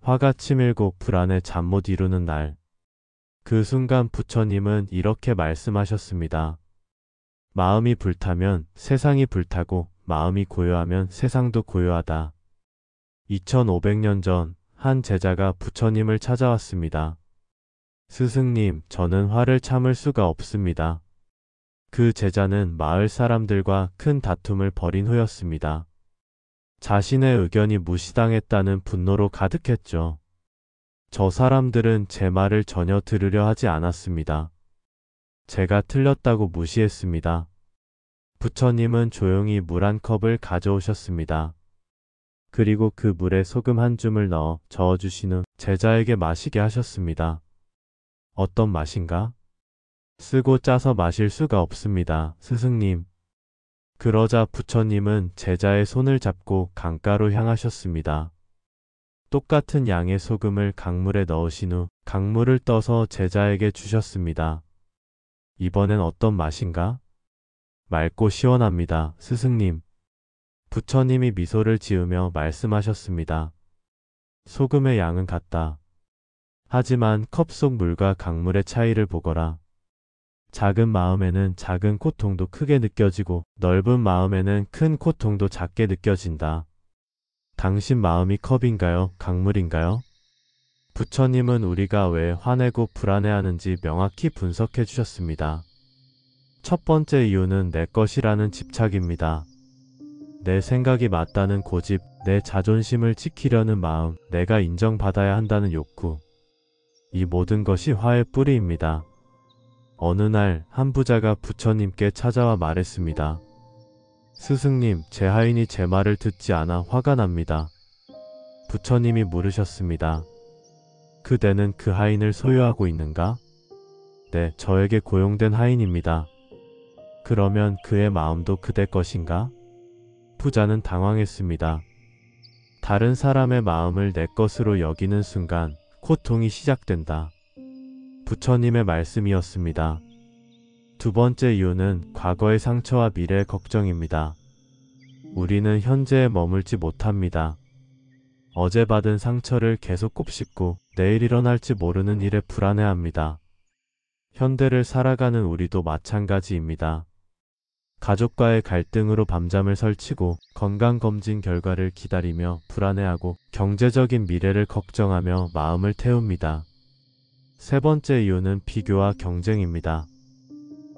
화가 치밀고 불안에 잠 못 이루는 날. 그 순간 부처님은 이렇게 말씀하셨습니다. 마음이 불타면 세상이 불타고 마음이 고요하면 세상도 고요하다. 2500년 전 한 제자가 부처님을 찾아왔습니다. 스승님, 저는 화를 참을 수가 없습니다. 그 제자는 마을 사람들과 큰 다툼을 벌인 후였습니다. 자신의 의견이 무시당했다는 분노로 가득했죠. 저 사람들은 제 말을 전혀 들으려 하지 않았습니다. 제가 틀렸다고 무시했습니다. 부처님은 조용히 물 한 컵을 가져오셨습니다. 그리고 그 물에 소금 한 줌을 넣어 저어주신 후 제자에게 마시게 하셨습니다. 어떤 맛인가? 쓰고 짜서 마실 수가 없습니다, 스승님. 그러자 부처님은 제자의 손을 잡고 강가로 향하셨습니다. 똑같은 양의 소금을 강물에 넣으신 후 강물을 떠서 제자에게 주셨습니다. 이번엔 어떤 맛인가? 맑고 시원합니다, 스승님. 부처님이 미소를 지으며 말씀하셨습니다. 소금의 양은 같다. 하지만 컵 속 물과 강물의 차이를 보거라. 작은 마음에는 작은 고통도 크게 느껴지고 넓은 마음에는 큰 고통도 작게 느껴진다. 당신 마음이 컵인가요? 강물인가요? 부처님은 우리가 왜 화내고 불안해하는지 명확히 분석해 주셨습니다. 첫 번째 이유는 내 것이라는 집착입니다. 내 생각이 맞다는 고집, 내 자존심을 지키려는 마음, 내가 인정받아야 한다는 욕구. 이 모든 것이 화의 뿌리입니다. 어느 날 한 부자가 부처님께 찾아와 말했습니다. 스승님, 제 하인이 제 말을 듣지 않아 화가 납니다. 부처님이 물으셨습니다. 그대는 그 하인을 소유하고 있는가? 네, 저에게 고용된 하인입니다. 그러면 그의 마음도 그대 것인가? 부자는 당황했습니다. 다른 사람의 마음을 내 것으로 여기는 순간 고통이 시작된다. 부처님의 말씀이었습니다. 두 번째 이유는 과거의 상처와 미래의 걱정입니다. 우리는 현재에 머물지 못합니다. 어제 받은 상처를 계속 곱씹고 내일 일어날지 모르는 일에 불안해합니다. 현대를 살아가는 우리도 마찬가지입니다. 가족과의 갈등으로 밤잠을 설치고 건강검진 결과를 기다리며 불안해하고 경제적인 미래를 걱정하며 마음을 태웁니다. 세 번째 이유는 비교와 경쟁입니다.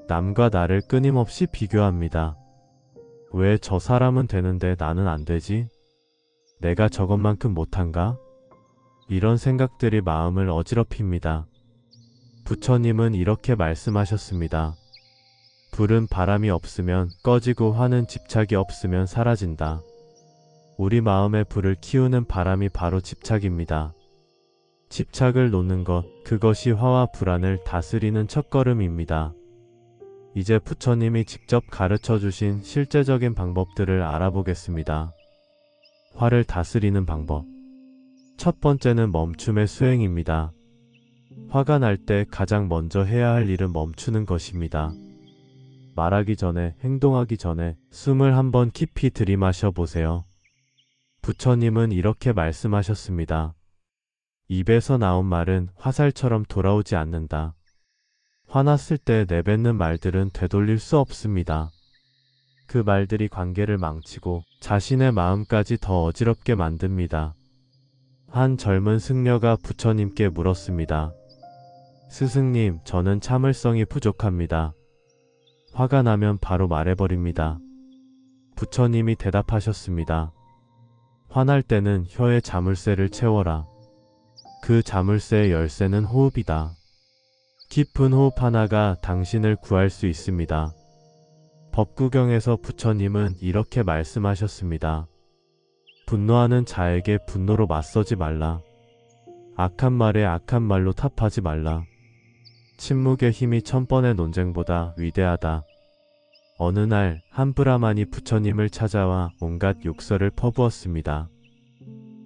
남과 나를 끊임없이 비교합니다. 왜 저 사람은 되는데 나는 안 되지? 내가 저것만큼 못한가? 이런 생각들이 마음을 어지럽힙니다. 부처님은 이렇게 말씀하셨습니다. 불은 바람이 없으면 꺼지고 화는 집착이 없으면 사라진다. 우리 마음의 불을 키우는 바람이 바로 집착입니다. 집착을 놓는 것, 그것이 화와 불안을 다스리는 첫걸음입니다. 이제 부처님이 직접 가르쳐 주신 실제적인 방법들을 알아보겠습니다. 화를 다스리는 방법. 첫 번째는 멈춤의 수행입니다. 화가 날 때 가장 먼저 해야 할 일은 멈추는 것입니다. 말하기 전에, 행동하기 전에 숨을 한번 깊이 들이마셔 보세요. 부처님은 이렇게 말씀하셨습니다. 입에서 나온 말은 화살처럼 돌아오지 않는다. 화났을 때 내뱉는 말들은 되돌릴 수 없습니다. 그 말들이 관계를 망치고 자신의 마음까지 더 어지럽게 만듭니다. 한 젊은 승려가 부처님께 물었습니다. 스승님, 저는 참을성이 부족합니다. 화가 나면 바로 말해버립니다. 부처님이 대답하셨습니다. 화날 때는 혀에 자물쇠를 채워라. 그 자물쇠의 열쇠는 호흡이다. 깊은 호흡 하나가 당신을 구할 수 있습니다. 법구경에서 부처님은 이렇게 말씀하셨습니다. 분노하는 자에게 분노로 맞서지 말라. 악한 말에 악한 말로 답하지 말라. 침묵의 힘이 1000번의 논쟁보다 위대하다. 어느 날 한 브라만이 부처님을 찾아와 온갖 욕설을 퍼부었습니다.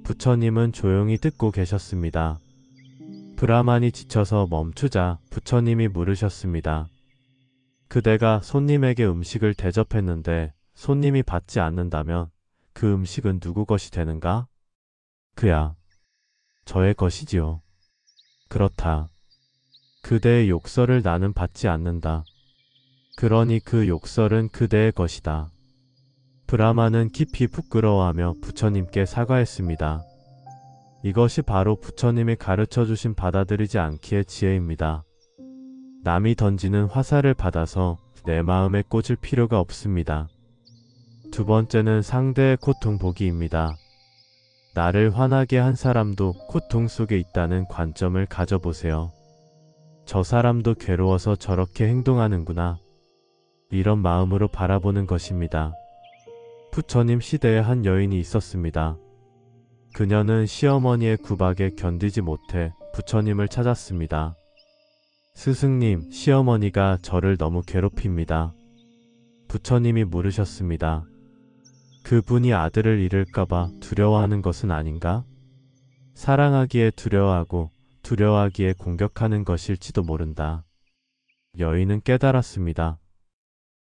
부처님은 조용히 듣고 계셨습니다. 브라만이 지쳐서 멈추자 부처님이 물으셨습니다. 그대가 손님에게 음식을 대접했는데 손님이 받지 않는다면 그 음식은 누구 것이 되는가? 그야. 저의 것이지요. 그렇다. 그대의 욕설을 나는 받지 않는다. 그러니 그 욕설은 그대의 것이다. 브라마는 깊이 부끄러워하며 부처님께 사과했습니다. 이것이 바로 부처님이 가르쳐 주신 받아들이지 않기의 지혜입니다. 남이 던지는 화살을 받아서 내 마음에 꽂을 필요가 없습니다. 두 번째는 상대의 고통 보기입니다. 나를 화나게 한 사람도 고통 속에 있다는 관점을 가져보세요. 저 사람도 괴로워서 저렇게 행동하는구나. 이런 마음으로 바라보는 것입니다. 부처님 시대에 한 여인이 있었습니다. 그녀는 시어머니의 구박에 견디지 못해 부처님을 찾았습니다. 스승님, 시어머니가 저를 너무 괴롭힙니다. 부처님이 물으셨습니다. 그분이 아들을 잃을까봐 두려워하는 것은 아닌가? 사랑하기에 두려워하고 두려워하기에 공격하는 것일지도 모른다. 여인은 깨달았습니다.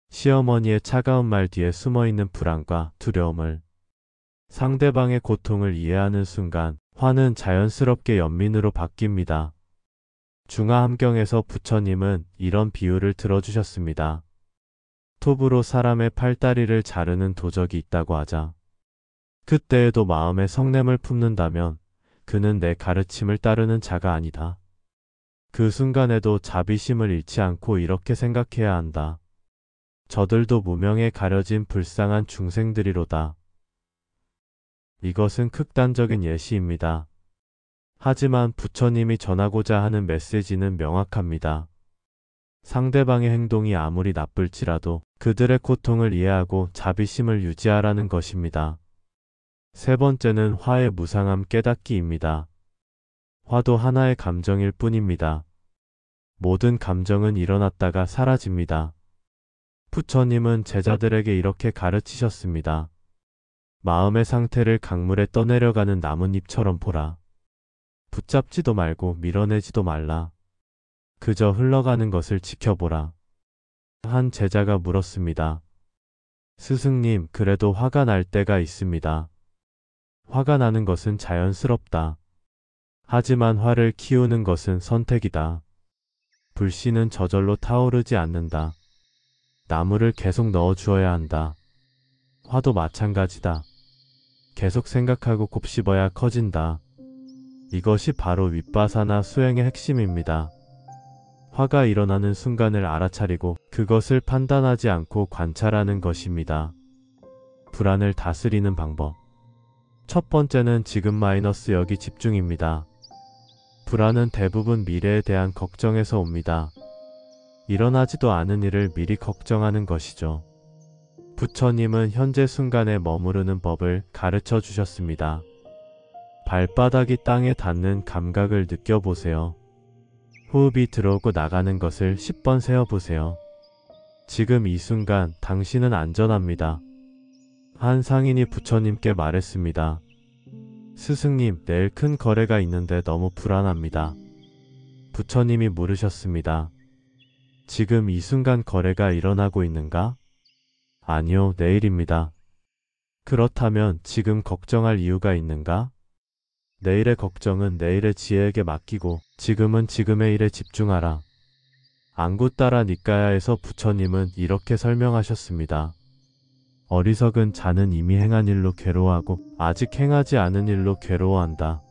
시어머니의 차가운 말 뒤에 숨어있는 불안과 두려움을, 상대방의 고통을 이해하는 순간 화는 자연스럽게 연민으로 바뀝니다. 중화함경에서 부처님은 이런 비유를 들어주셨습니다. 톱으로 사람의 팔다리를 자르는 도적이 있다고 하자. 그때에도 마음에 성냄을 품는다면 그는 내 가르침을 따르는 자가 아니다. 그 순간에도 자비심을 잃지 않고 이렇게 생각해야 한다. 저들도 무명에 가려진 불쌍한 중생들이로다. 이것은 극단적인 예시입니다. 하지만 부처님이 전하고자 하는 메시지는 명확합니다. 상대방의 행동이 아무리 나쁠지라도 그들의 고통을 이해하고 자비심을 유지하라는 것입니다. 세 번째는 화의 무상함 깨닫기입니다. 화도 하나의 감정일 뿐입니다. 모든 감정은 일어났다가 사라집니다. 부처님은 제자들에게 이렇게 가르치셨습니다. 마음의 상태를 강물에 떠내려가는 나뭇잎처럼 보라. 붙잡지도 말고 밀어내지도 말라. 그저 흘러가는 것을 지켜보라. 한 제자가 물었습니다. 스승님, 그래도 화가 날 때가 있습니다. 화가 나는 것은 자연스럽다. 하지만 화를 키우는 것은 선택이다. 불씨는 저절로 타오르지 않는다. 나무를 계속 넣어주어야 한다. 화도 마찬가지다. 계속 생각하고 곱씹어야 커진다. 이것이 바로 윗바사나 수행의 핵심입니다. 화가 일어나는 순간을 알아차리고 그것을 판단하지 않고 관찰하는 것입니다. 불안을 다스리는 방법. 첫 번째는 지금 여기 집중입니다. 불안은 대부분 미래에 대한 걱정에서 옵니다. 일어나지도 않은 일을 미리 걱정하는 것이죠. 부처님은 현재 순간에 머무르는 법을 가르쳐 주셨습니다. 발바닥이 땅에 닿는 감각을 느껴보세요. 호흡이 들어오고 나가는 것을 10번 세어보세요. 지금 이 순간 당신은 안전합니다. 한 상인이 부처님께 말했습니다. 스승님, 내일 큰 거래가 있는데 너무 불안합니다. 부처님이 물으셨습니다. 지금 이 순간 거래가 일어나고 있는가? 아니요, 내일입니다. 그렇다면 지금 걱정할 이유가 있는가? 내일의 걱정은 내일의 지혜에게 맡기고 지금은 지금의 일에 집중하라. 안구따라 니까야에서 부처님은 이렇게 설명하셨습니다. 어리석은 자는 이미 행한 일로 괴로워하고 아직 행하지 않은 일로 괴로워한다.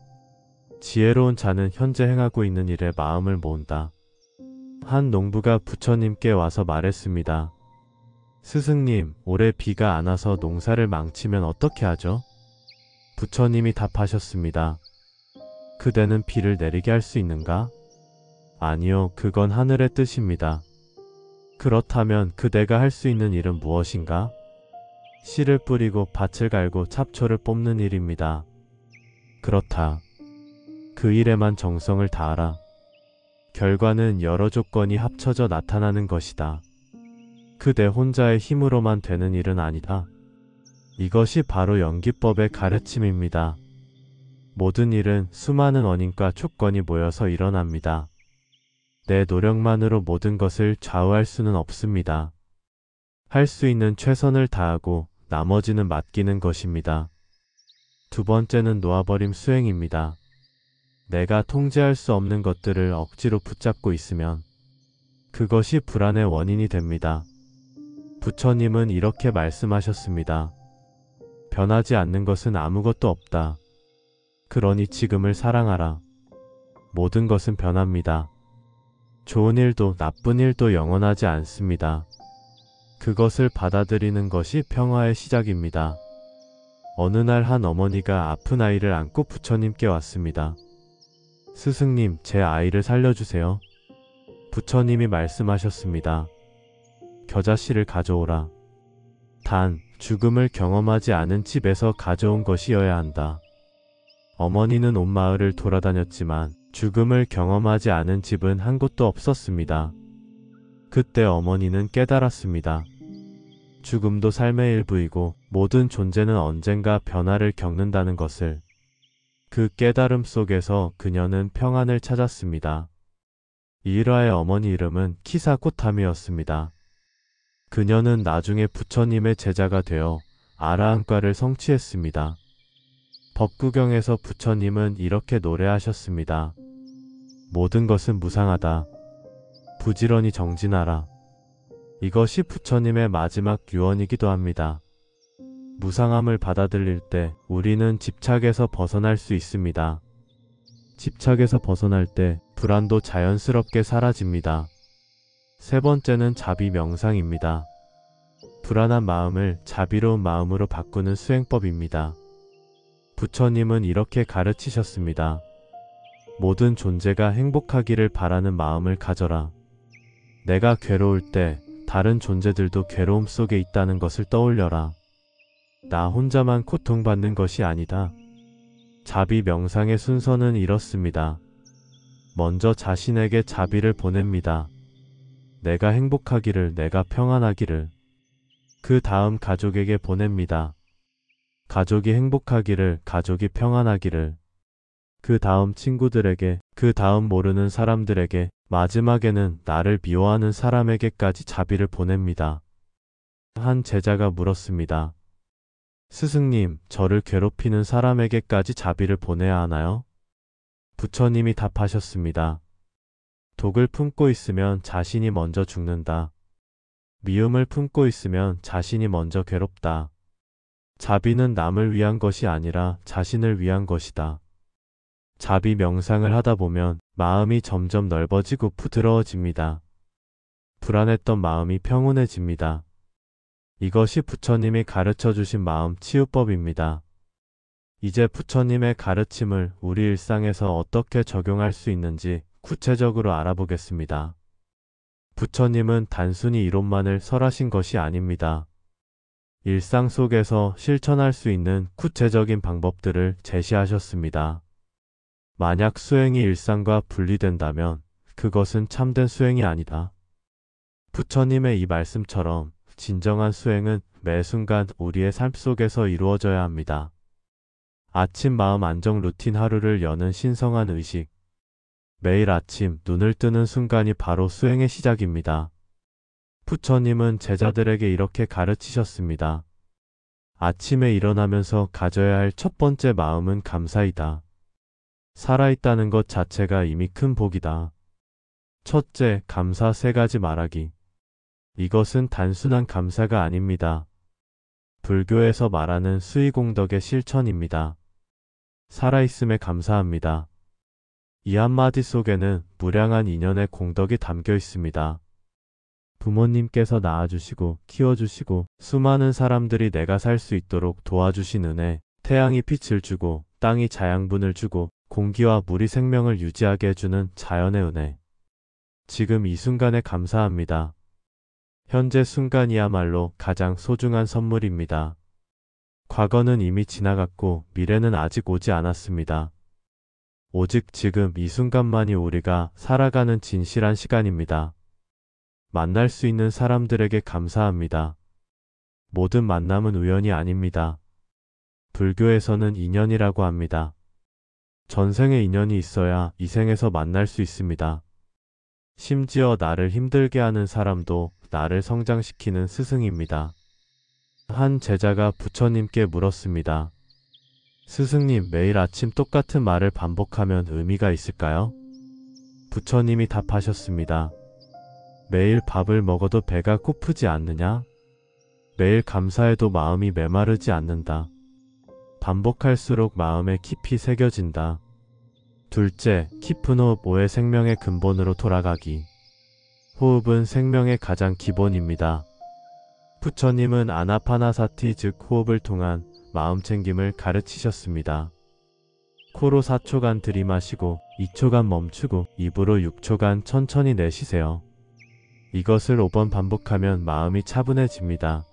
지혜로운 자는 현재 행하고 있는 일에 마음을 모은다. 한 농부가 부처님께 와서 말했습니다. 스승님, 올해 비가 안 와서 농사를 망치면 어떻게 하죠? 부처님이 답하셨습니다. 그대는 비를 내리게 할 수 있는가? 아니요, 그건 하늘의 뜻입니다. 그렇다면 그대가 할 수 있는 일은 무엇인가? 씨를 뿌리고 밭을 갈고 잡초를 뽑는 일입니다. 그렇다. 그 일에만 정성을 다하라. 결과는 여러 조건이 합쳐져 나타나는 것이다. 그대 혼자의 힘으로만 되는 일은 아니다. 이것이 바로 연기법의 가르침입니다. 모든 일은 수많은 원인과 조건이 모여서 일어납니다. 내 노력만으로 모든 것을 좌우할 수는 없습니다. 할 수 있는 최선을 다하고 나머지는 맡기는 것입니다. 두 번째는 놓아버림 수행입니다. 내가 통제할 수 없는 것들을 억지로 붙잡고 있으면 그것이 불안의 원인이 됩니다. 부처님은 이렇게 말씀하셨습니다. 변하지 않는 것은 아무것도 없다. 그러니 지금을 사랑하라. 모든 것은 변합니다. 좋은 일도 나쁜 일도 영원하지 않습니다. 그것을 받아들이는 것이 평화의 시작입니다. 어느 날 한 어머니가 아픈 아이를 안고 부처님께 왔습니다. 스승님, 제 아이를 살려주세요. 부처님이 말씀하셨습니다. 겨자씨를 가져오라. 단, 죽음을 경험하지 않은 집에서 가져온 것이어야 한다. 어머니는 온 마을을 돌아다녔지만 죽음을 경험하지 않은 집은 한 곳도 없었습니다. 그때 어머니는 깨달았습니다. 죽음도 삶의 일부이고 모든 존재는 언젠가 변화를 겪는다는 것을. 그 깨달음 속에서 그녀는 평안을 찾았습니다. 이 일화의 어머니 이름은 키사코타미였습니다. 그녀는 나중에 부처님의 제자가 되어 아라한과를 성취했습니다. 법구경에서 부처님은 이렇게 노래하셨습니다. 모든 것은 무상하다. 부지런히 정진하라. 이것이 부처님의 마지막 유언이기도 합니다. 무상함을 받아들일 때 우리는 집착에서 벗어날 수 있습니다. 집착에서 벗어날 때 불안도 자연스럽게 사라집니다. 세 번째는 자비 명상입니다. 불안한 마음을 자비로운 마음으로 바꾸는 수행법입니다. 부처님은 이렇게 가르치셨습니다. 모든 존재가 행복하기를 바라는 마음을 가져라. 내가 괴로울 때 다른 존재들도 괴로움 속에 있다는 것을 떠올려라. 나 혼자만 고통받는 것이 아니다. 자비 명상의 순서는 이렇습니다. 먼저 자신에게 자비를 보냅니다. 내가 행복하기를, 내가 평안하기를. 그 다음 가족에게 보냅니다. 가족이 행복하기를, 가족이 평안하기를. 그 다음 친구들에게, 그 다음 모르는 사람들에게, 마지막에는 나를 미워하는 사람에게까지 자비를 보냅니다. 한 제자가 물었습니다. 스승님, 저를 괴롭히는 사람에게까지 자비를 보내야 하나요? 부처님이 답하셨습니다. 독을 품고 있으면 자신이 먼저 죽는다. 미움을 품고 있으면 자신이 먼저 괴롭다. 자비는 남을 위한 것이 아니라 자신을 위한 것이다. 자비 명상을 하다 보면 마음이 점점 넓어지고 부드러워집니다. 불안했던 마음이 평온해집니다. 이것이 부처님이 가르쳐 주신 마음 치유법입니다. 이제 부처님의 가르침을 우리 일상에서 어떻게 적용할 수 있는지 구체적으로 알아보겠습니다. 부처님은 단순히 이론만을 설하신 것이 아닙니다. 일상 속에서 실천할 수 있는 구체적인 방법들을 제시하셨습니다. 만약 수행이 일상과 분리된다면 그것은 참된 수행이 아니다. 부처님의 이 말씀처럼 진정한 수행은 매 순간 우리의 삶 속에서 이루어져야 합니다. 아침 마음 안정 루틴 하루를 여는 신성한 의식. 매일 아침 눈을 뜨는 순간이 바로 수행의 시작입니다. 부처님은 제자들에게 이렇게 가르치셨습니다. 아침에 일어나면서 가져야 할 첫 번째 마음은 감사이다. 살아있다는 것 자체가 이미 큰 복이다. 첫째, 감사 세 가지 말하기. 이것은 단순한 감사가 아닙니다. 불교에서 말하는 수의공덕의 실천입니다. 살아있음에 감사합니다. 이 한마디 속에는 무량한 인연의 공덕이 담겨 있습니다. 부모님께서 낳아주시고 키워주시고 수많은 사람들이 내가 살 수 있도록 도와주신 은혜, 태양이 빛을 주고 땅이 자양분을 주고 공기와 물이 생명을 유지하게 해주는 자연의 은혜. 지금 이 순간에 감사합니다. 현재 순간이야말로 가장 소중한 선물입니다. 과거는 이미 지나갔고 미래는 아직 오지 않았습니다. 오직 지금 이 순간만이 우리가 살아가는 진실한 시간입니다. 만날 수 있는 사람들에게 감사합니다. 모든 만남은 우연이 아닙니다. 불교에서는 인연이라고 합니다. 전생에 인연이 있어야 이 생에서 만날 수 있습니다. 심지어 나를 힘들게 하는 사람도 나를 성장시키는 스승입니다. 한 제자가 부처님께 물었습니다. 스승님, 매일 아침 똑같은 말을 반복하면 의미가 있을까요? 부처님이 답하셨습니다. 매일 밥을 먹어도 배가 고프지 않느냐? 매일 감사해도 마음이 메마르지 않는다. 반복할수록 마음에 깊이 새겨진다. 둘째, 깊은 호흡 5의 생명의 근본으로 돌아가기. 호흡은 생명의 가장 기본입니다. 부처님은 아나파나사티 즉 호흡을 통한 마음 챙김을 가르치셨습니다. 코로 4초간 들이마시고 2초간 멈추고 입으로 6초간 천천히 내쉬세요. 이것을 5번 반복하면 마음이 차분해집니다.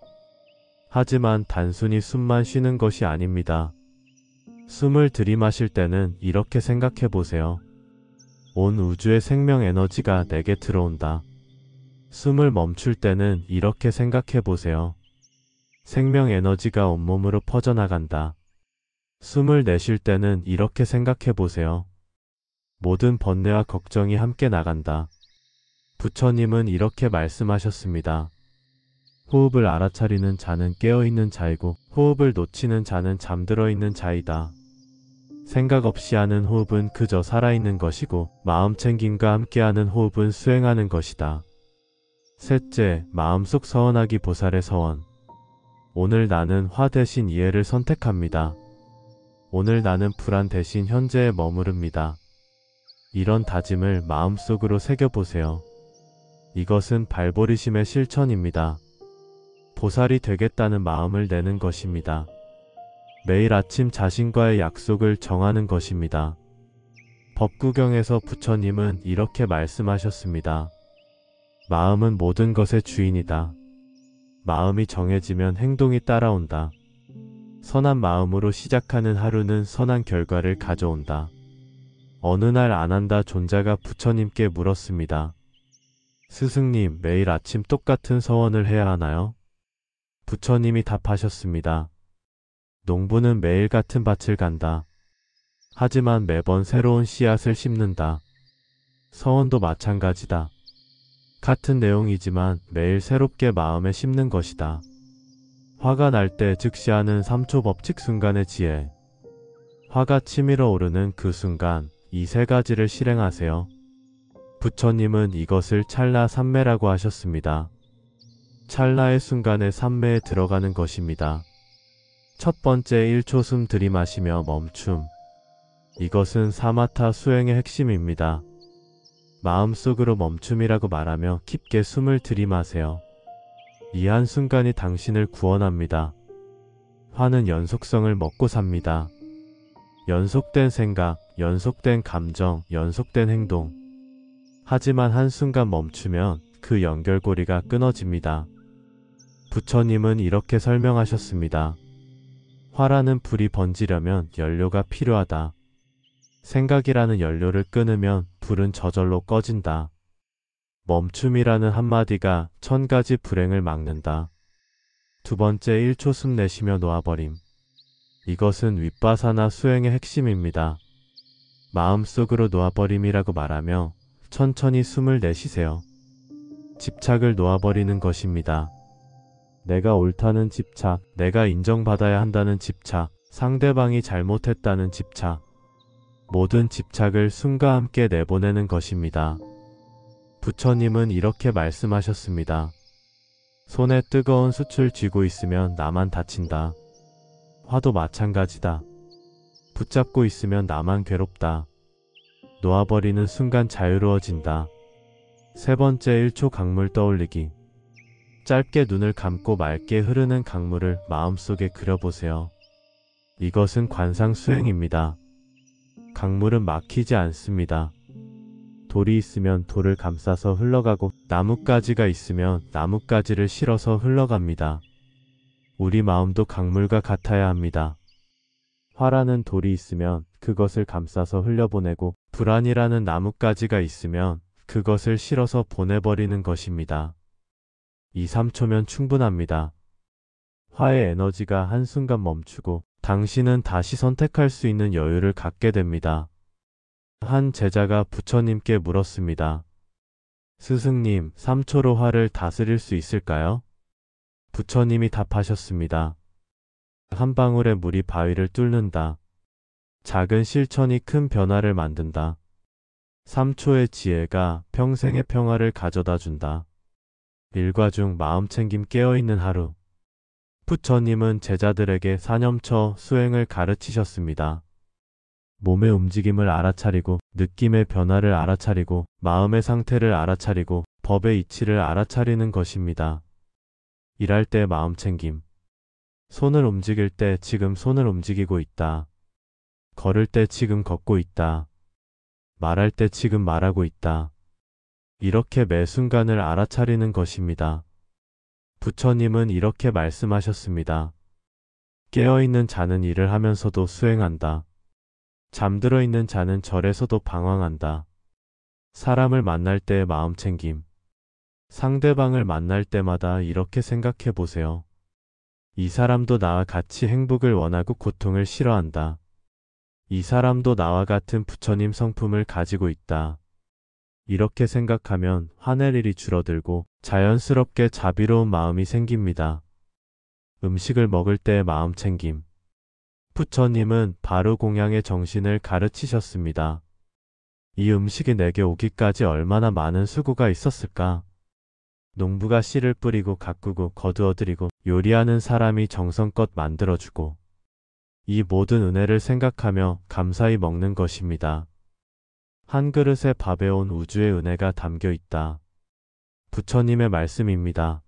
하지만 단순히 숨만 쉬는 것이 아닙니다. 숨을 들이마실 때는 이렇게 생각해 보세요. 온 우주의 생명 에너지가 내게 들어온다. 숨을 멈출 때는 이렇게 생각해 보세요. 생명 에너지가 온몸으로 퍼져나간다. 숨을 내쉴 때는 이렇게 생각해 보세요. 모든 번뇌와 걱정이 함께 나간다. 부처님은 이렇게 말씀하셨습니다. 호흡을 알아차리는 자는 깨어있는 자이고 호흡을 놓치는 자는 잠들어 있는 자이다. 생각 없이 하는 호흡은 그저 살아있는 것이고 마음 챙김과 함께하는 호흡은 수행하는 것이다. 셋째, 마음속 서원하기 보살의 서원. 오늘 나는 화 대신 이해를 선택합니다. 오늘 나는 불안 대신 현재에 머무릅니다. 이런 다짐을 마음속으로 새겨보세요. 이것은 발버리심의 실천입니다. 보살이 되겠다는 마음을 내는 것입니다. 매일 아침 자신과의 약속을 정하는 것입니다. 법구경에서 부처님은 이렇게 말씀하셨습니다. 마음은 모든 것의 주인이다. 마음이 정해지면 행동이 따라온다. 선한 마음으로 시작하는 하루는 선한 결과를 가져온다. 어느 날 아난다 존자가 부처님께 물었습니다. 스승님, 매일 아침 똑같은 서원을 해야 하나요? 부처님이 답하셨습니다. 농부는 매일 같은 밭을 간다. 하지만 매번 새로운 씨앗을 심는다. 서원도 마찬가지다. 같은 내용이지만 매일 새롭게 마음에 심는 것이다. 화가 날 때 즉시 하는 3초 법칙 순간의 지혜. 화가 치밀어 오르는 그 순간 이 세 가지를 실행하세요. 부처님은 이것을 찰나 삼매라고 하셨습니다. 찰나의 순간에 삼매에 들어가는 것입니다. 첫 번째 1초 숨 들이마시며 멈춤. 이것은 사마타 수행의 핵심입니다. 마음속으로 멈춤이라고 말하며 깊게 숨을 들이마세요. 이 한순간이 당신을 구원합니다. 화는 연속성을 먹고 삽니다. 연속된 생각, 연속된 감정, 연속된 행동. 하지만 한순간 멈추면 그 연결고리가 끊어집니다. 부처님은 이렇게 설명하셨습니다. 화라는 불이 번지려면 연료가 필요하다. 생각이라는 연료를 끊으면 불은 저절로 꺼진다. 멈춤이라는 한마디가 1000가지 불행을 막는다. 두 번째 1초 숨 내쉬며 놓아버림. 이것은 윗바사나 수행의 핵심입니다. 마음속으로 놓아버림이라고 말하며 천천히 숨을 내쉬세요. 집착을 놓아버리는 것입니다. 내가 옳다는 집착, 내가 인정받아야 한다는 집착, 상대방이 잘못했다는 집착. 모든 집착을 숨과 함께 내보내는 것입니다. 부처님은 이렇게 말씀하셨습니다. 손에 뜨거운 숯을 쥐고 있으면 나만 다친다. 화도 마찬가지다. 붙잡고 있으면 나만 괴롭다. 놓아버리는 순간 자유로워진다. 세 번째 1초 강물 떠올리기. 짧게 눈을 감고 맑게 흐르는 강물을 마음속에 그려보세요. 이것은 관상 수행입니다. 강물은 막히지 않습니다. 돌이 있으면 돌을 감싸서 흘러가고 나뭇가지가 있으면 나뭇가지를 실어서 흘러갑니다. 우리 마음도 강물과 같아야 합니다. 화라는 돌이 있으면 그것을 감싸서 흘려보내고 불안이라는 나뭇가지가 있으면 그것을 실어서 보내버리는 것입니다. 2, 3초면 충분합니다. 화의 에너지가 한순간 멈추고 당신은 다시 선택할 수 있는 여유를 갖게 됩니다. 한 제자가 부처님께 물었습니다. 스승님, 3초로 화를 다스릴 수 있을까요? 부처님이 답하셨습니다. 한 방울의 물이 바위를 뚫는다. 작은 실천이 큰 변화를 만든다. 3초의 지혜가 평생의 평화를 가져다 준다. 일과 중 마음챙김 깨어있는 하루. 부처님은 제자들에게 사념처 수행을 가르치셨습니다. 몸의 움직임을 알아차리고, 느낌의 변화를 알아차리고, 마음의 상태를 알아차리고, 법의 이치를 알아차리는 것입니다. 일할 때 마음챙김. 손을 움직일 때 지금 손을 움직이고 있다. 걸을 때 지금 걷고 있다. 말할 때 지금 말하고 있다. 이렇게 매 순간을 알아차리는 것입니다. 부처님은 이렇게 말씀하셨습니다. 깨어있는 자는 일을 하면서도 수행한다. 잠들어 있는 자는 절에서도 방황한다. 사람을 만날 때의 마음챙김. 상대방을 만날 때마다 이렇게 생각해 보세요. 이 사람도 나와 같이 행복을 원하고 고통을 싫어한다. 이 사람도 나와 같은 부처님 성품을 가지고 있다. 이렇게 생각하면 화낼 일이 줄어들고 자연스럽게 자비로운 마음이 생깁니다. 음식을 먹을 때의 마음챙김. 부처님은 바로 공양의 정신을 가르치셨습니다. 이 음식이 내게 오기까지 얼마나 많은 수고가 있었을까? 농부가 씨를 뿌리고 가꾸고 거두어들이고 요리하는 사람이 정성껏 만들어주고 이 모든 은혜를 생각하며 감사히 먹는 것입니다. 한 그릇의 밥에 온 우주의 은혜가 담겨 있다. 부처님의 말씀입니다.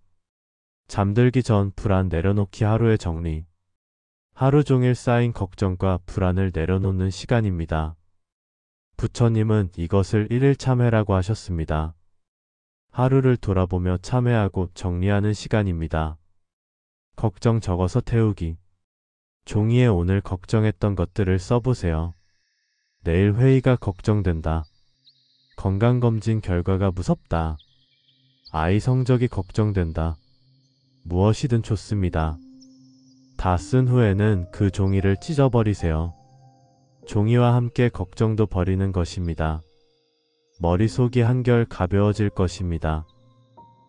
잠들기 전 불안 내려놓기 하루의 정리. 하루 종일 쌓인 걱정과 불안을 내려놓는 시간입니다. 부처님은 이것을 일일 참회라고 하셨습니다. 하루를 돌아보며 참회하고 정리하는 시간입니다. 걱정 적어서 태우기. 종이에 오늘 걱정했던 것들을 써보세요. 내일 회의가 걱정된다. 건강검진 결과가 무섭다. 아이 성적이 걱정된다. 무엇이든 좋습니다. 다 쓴 후에는 그 종이를 찢어버리세요. 종이와 함께 걱정도 버리는 것입니다. 머릿속이 한결 가벼워질 것입니다.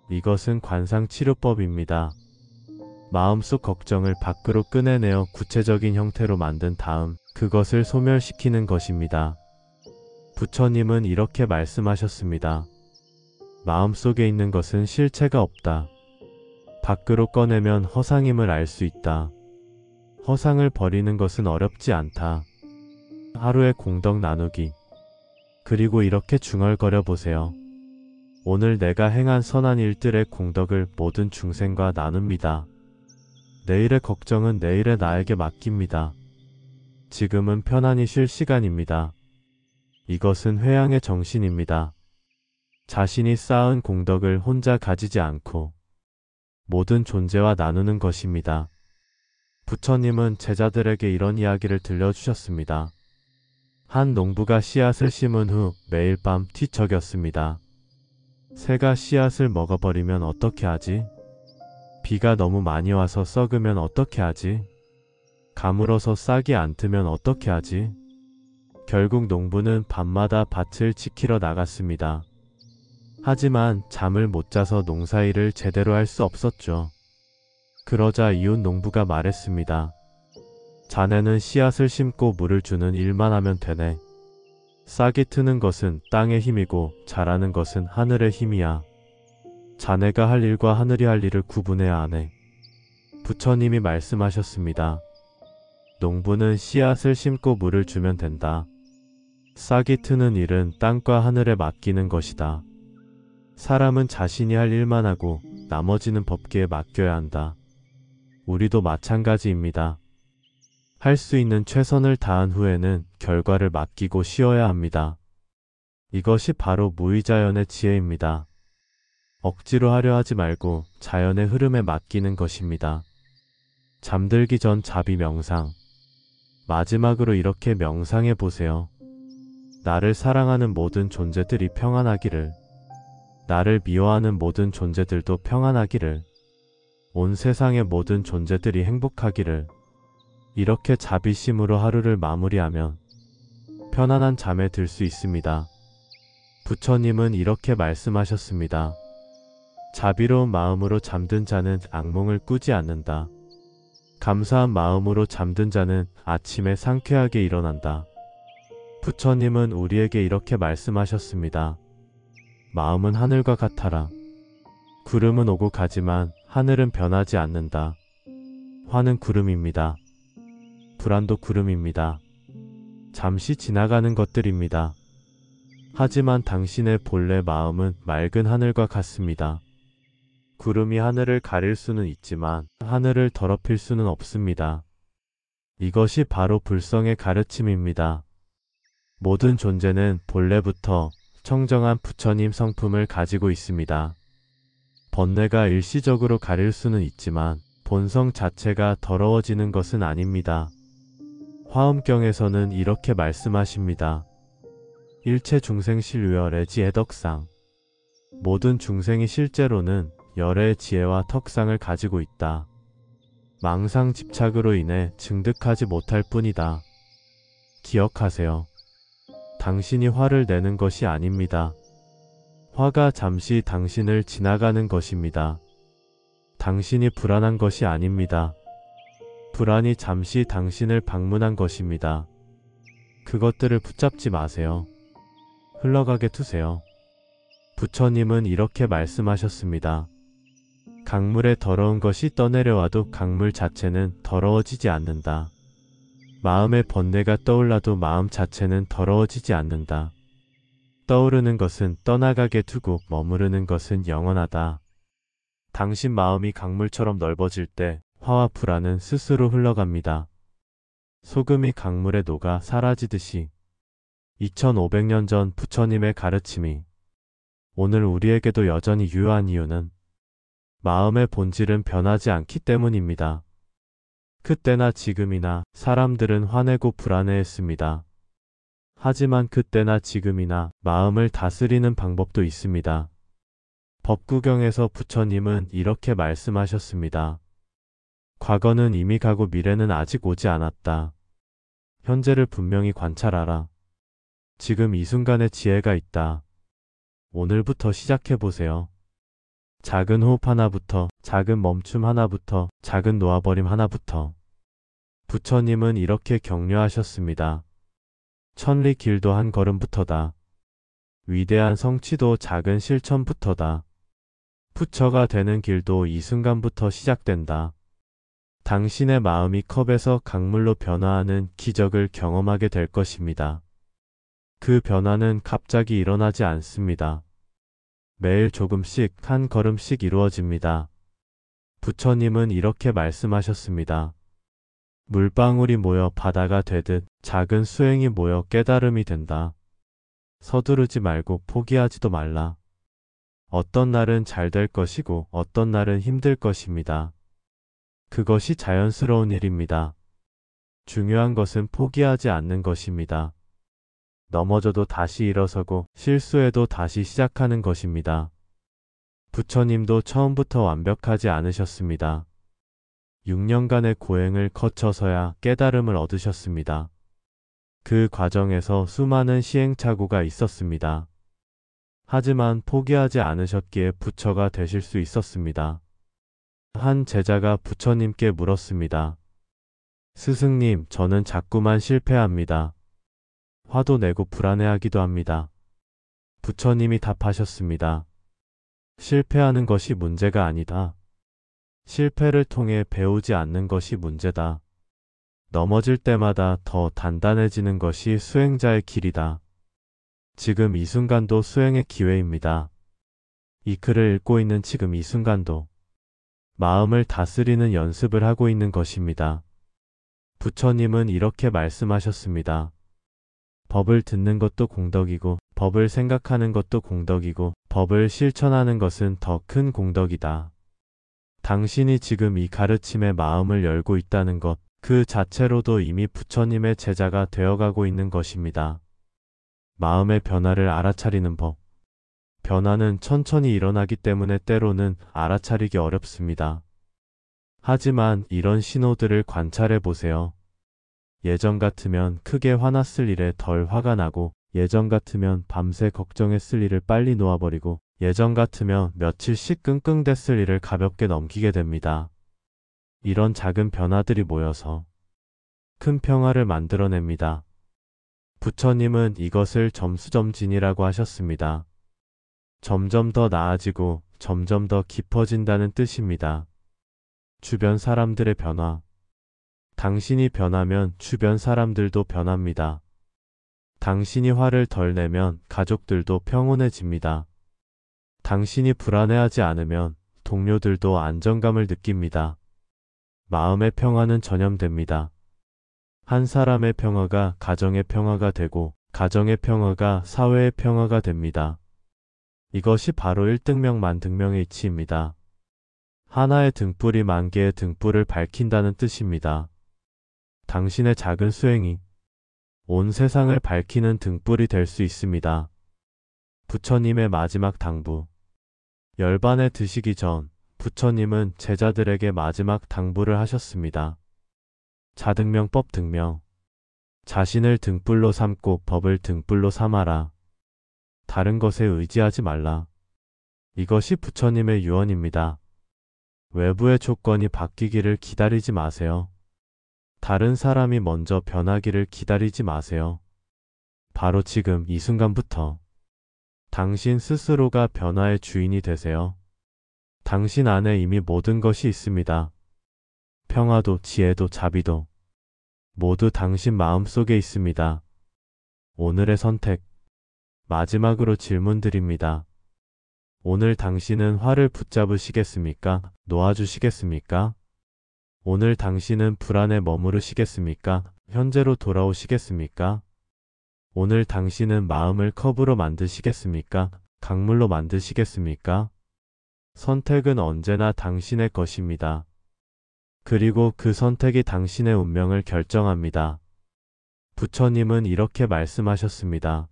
이것은 관상치료법입니다. 마음속 걱정을 밖으로 꺼내내어 구체적인 형태로 만든 다음 그것을 소멸시키는 것입니다. 부처님은 이렇게 말씀하셨습니다. 마음속에 있는 것은 실체가 없다. 밖으로 꺼내면 허상임을 알 수 있다. 허상을 버리는 것은 어렵지 않다. 하루에 공덕 나누기. 그리고 이렇게 중얼거려 보세요. 오늘 내가 행한 선한 일들의 공덕을 모든 중생과 나눕니다. 내일의 걱정은 내일의 나에게 맡깁니다. 지금은 편안히 쉴 시간입니다. 이것은 회양의 정신입니다. 자신이 쌓은 공덕을 혼자 가지지 않고 모든 존재와 나누는 것입니다. 부처님은 제자들에게 이런 이야기를 들려주셨습니다. 한 농부가 씨앗을 심은 후 매일 밤 뒤척였습니다. 새가 씨앗을 먹어버리면 어떻게 하지? 비가 너무 많이 와서 썩으면 어떻게 하지? 가물어서 싹이 안 트면 어떻게 하지? 결국 농부는 밤마다 밭을 지키러 나갔습니다. 하지만 잠을 못 자서 농사일을 제대로 할 수 없었죠. 그러자 이웃 농부가 말했습니다. 자네는 씨앗을 심고 물을 주는 일만 하면 되네. 싹이 트는 것은 땅의 힘이고 자라는 것은 하늘의 힘이야. 자네가 할 일과 하늘이 할 일을 구분해야 하네. 부처님이 말씀하셨습니다. 농부는 씨앗을 심고 물을 주면 된다. 싹이 트는 일은 땅과 하늘에 맡기는 것이다. 사람은 자신이 할 일만 하고 나머지는 법계에 맡겨야 한다. 우리도 마찬가지입니다. 할 수 있는 최선을 다한 후에는 결과를 맡기고 쉬어야 합니다. 이것이 바로 무의자연의 지혜입니다. 억지로 하려 하지 말고 자연의 흐름에 맡기는 것입니다. 잠들기 전 자비 명상. 마지막으로 이렇게 명상해 보세요. 나를 사랑하는 모든 존재들이 평안하기를. 나를 미워하는 모든 존재들도 평안하기를. 온 세상의 모든 존재들이 행복하기를. 이렇게 자비심으로 하루를 마무리하면 편안한 잠에 들 수 있습니다. 부처님은 이렇게 말씀하셨습니다. 자비로운 마음으로 잠든 자는 악몽을 꾸지 않는다. 감사한 마음으로 잠든 자는 아침에 상쾌하게 일어난다. 부처님은 우리에게 이렇게 말씀하셨습니다. 마음은 하늘과 같아라. 구름은 오고 가지만 하늘은 변하지 않는다. 화는 구름입니다. 불안도 구름입니다. 잠시 지나가는 것들입니다. 하지만 당신의 본래 마음은 맑은 하늘과 같습니다. 구름이 하늘을 가릴 수는 있지만 하늘을 더럽힐 수는 없습니다. 이것이 바로 불성의 가르침입니다. 모든 존재는 본래부터 청정한 부처님 성품을 가지고 있습니다. 번뇌가 일시적으로 가릴 수는 있지만 본성 자체가 더러워지는 것은 아닙니다. 화엄경에서는 이렇게 말씀하십니다. 일체 중생 실유열의 지혜덕상. 모든 중생이 실제로는 열의 지혜와 덕상을 가지고 있다. 망상 집착으로 인해 증득하지 못할 뿐이다. 기억하세요. 당신이 화를 내는 것이 아닙니다. 화가 잠시 당신을 지나가는 것입니다. 당신이 불안한 것이 아닙니다. 불안이 잠시 당신을 방문한 것입니다. 그것들을 붙잡지 마세요. 흘러가게 두세요. 부처님은 이렇게 말씀하셨습니다. 강물에 더러운 것이 떠내려와도 강물 자체는 더러워지지 않는다. 마음의 번뇌가 떠올라도 마음 자체는 더러워지지 않는다. 떠오르는 것은 떠나가게 두고 머무르는 것은 영원하다. 당신 마음이 강물처럼 넓어질 때 화와 불안은 스스로 흘러갑니다. 소금이 강물에 녹아 사라지듯이 2500년 전 부처님의 가르침이 오늘 우리에게도 여전히 유효한 이유는 마음의 본질은 변하지 않기 때문입니다. 그때나 지금이나 사람들은 화내고 불안해했습니다. 하지만 그때나 지금이나 마음을 다스리는 방법도 있습니다. 법구경에서 부처님은 이렇게 말씀하셨습니다. 과거는 이미 가고 미래는 아직 오지 않았다. 현재를 분명히 관찰하라. 지금 이 순간에 지혜가 있다. 오늘부터 시작해보세요. 작은 호흡 하나부터, 작은 멈춤 하나부터, 작은 놓아버림 하나부터. 부처님은 이렇게 격려하셨습니다. 천리 길도 한 걸음부터다. 위대한 성취도 작은 실천부터다. 부처가 되는 길도 이 순간부터 시작된다. 당신의 마음이 컵에서 강물로 변화하는 기적을 경험하게 될 것입니다. 그 변화는 갑자기 일어나지 않습니다. 매일 조금씩 한 걸음씩 이루어집니다. 부처님은 이렇게 말씀하셨습니다. 물방울이 모여 바다가 되듯 작은 수행이 모여 깨달음이 된다. 서두르지 말고 포기하지도 말라. 어떤 날은 잘 될 것이고 어떤 날은 힘들 것입니다. 그것이 자연스러운 일입니다. 중요한 것은 포기하지 않는 것입니다. 넘어져도 다시 일어서고 실수해도 다시 시작하는 것입니다. 부처님도 처음부터 완벽하지 않으셨습니다. 6년간의 고행을 거쳐서야 깨달음을 얻으셨습니다. 그 과정에서 수많은 시행착오가 있었습니다. 하지만 포기하지 않으셨기에 부처가 되실 수 있었습니다. 한 제자가 부처님께 물었습니다. 스승님, 저는 자꾸만 실패합니다. 화도 내고 불안해하기도 합니다. 부처님이 답하셨습니다. 실패하는 것이 문제가 아니다. 실패를 통해 배우지 않는 것이 문제다. 넘어질 때마다 더 단단해지는 것이 수행자의 길이다. 지금 이 순간도 수행의 기회입니다. 이 글을 읽고 있는 지금 이 순간도 마음을 다스리는 연습을 하고 있는 것입니다. 부처님은 이렇게 말씀하셨습니다. 법을 듣는 것도 공덕이고 법을 생각하는 것도 공덕이고 법을 실천하는 것은 더 큰 공덕이다. 당신이 지금 이 가르침에 마음을 열고 있다는 것, 그 자체로도 이미 부처님의 제자가 되어가고 있는 것입니다. 마음의 변화를 알아차리는 법. 변화는 천천히 일어나기 때문에 때로는 알아차리기 어렵습니다. 하지만 이런 신호들을 관찰해 보세요. 예전 같으면 크게 화났을 일에 덜 화가 나고, 예전 같으면 밤새 걱정했을 일을 빨리 놓아버리고, 예전 같으면 며칠씩 끙끙댔을 일을 가볍게 넘기게 됩니다. 이런 작은 변화들이 모여서 큰 평화를 만들어냅니다. 부처님은 이것을 점수점진이라고 하셨습니다. 점점 더 나아지고 점점 더 깊어진다는 뜻입니다. 주변 사람들의 변화. 당신이 변하면 주변 사람들도 변합니다. 당신이 화를 덜 내면 가족들도 평온해집니다. 당신이 불안해하지 않으면 동료들도 안정감을 느낍니다. 마음의 평화는 전염됩니다. 한 사람의 평화가 가정의 평화가 되고 가정의 평화가 사회의 평화가 됩니다. 이것이 바로 1등명 만등명의 이치입니다. 하나의 등불이 만 개의 등불을 밝힌다는 뜻입니다. 당신의 작은 수행이 온 세상을 밝히는 등불이 될 수 있습니다. 부처님의 마지막 당부. 열반에 드시기 전 부처님은 제자들에게 마지막 당부를 하셨습니다. 자등명법 등명. 자신을 등불로 삼고 법을 등불로 삼아라. 다른 것에 의지하지 말라. 이것이 부처님의 유언입니다. 외부의 조건이 바뀌기를 기다리지 마세요. 다른 사람이 먼저 변하기를 기다리지 마세요. 바로 지금 이 순간부터 당신 스스로가 변화의 주인이 되세요. 당신 안에 이미 모든 것이 있습니다. 평화도 지혜도 자비도 모두 당신 마음속에 있습니다. 오늘의 선택. 마지막으로 질문 드립니다. 오늘 당신은 화를 붙잡으시겠습니까? 놓아주시겠습니까? 오늘 당신은 불안에 머무르시겠습니까? 현재로 돌아오시겠습니까? 오늘 당신은 마음을 컵으로 만드시겠습니까? 강물로 만드시겠습니까? 선택은 언제나 당신의 것입니다. 그리고 그 선택이 당신의 운명을 결정합니다. 부처님은 이렇게 말씀하셨습니다.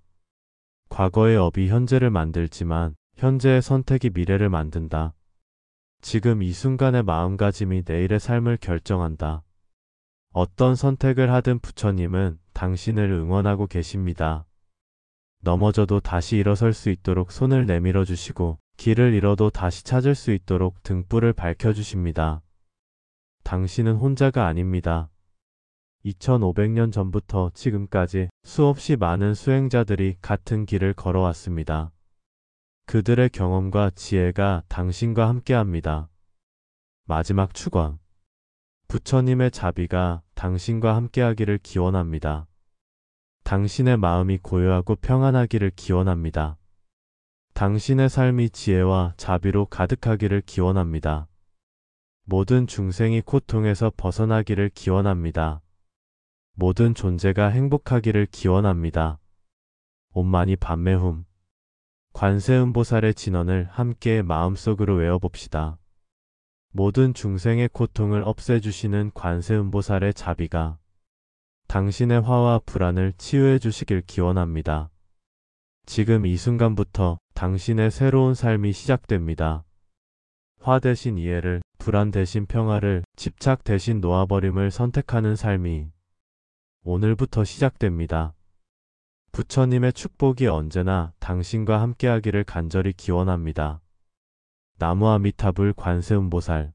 과거의 업이 현재를 만들지만 현재의 선택이 미래를 만든다. 지금 이 순간의 마음가짐이 내일의 삶을 결정한다. 어떤 선택을 하든 부처님은 당신을 응원하고 계십니다. 넘어져도 다시 일어설 수 있도록 손을 내밀어 주시고 길을 잃어도 다시 찾을 수 있도록 등불을 밝혀주십니다. 당신은 혼자가 아닙니다. 2500년 전부터 지금까지 수없이 많은 수행자들이 같은 길을 걸어왔습니다. 그들의 경험과 지혜가 당신과 함께합니다. 마지막 축원. 부처님의 자비가 당신과 함께하기를 기원합니다. 당신의 마음이 고요하고 평안하기를 기원합니다. 당신의 삶이 지혜와 자비로 가득하기를 기원합니다. 모든 중생이 고통에서 벗어나기를 기원합니다. 모든 존재가 행복하기를 기원합니다. 옴마니 밤매훔. 관세음보살의 진언을 함께 마음속으로 외워봅시다. 모든 중생의 고통을 없애주시는 관세음보살의 자비가 당신의 화와 불안을 치유해 주시길 기원합니다. 지금 이 순간부터 당신의 새로운 삶이 시작됩니다. 화 대신 이해를, 불안 대신 평화를, 집착 대신 놓아버림을 선택하는 삶이 오늘부터 시작됩니다. 부처님의 축복이 언제나 당신과 함께하기를 간절히 기원합니다. 나무아미타불 관세음보살.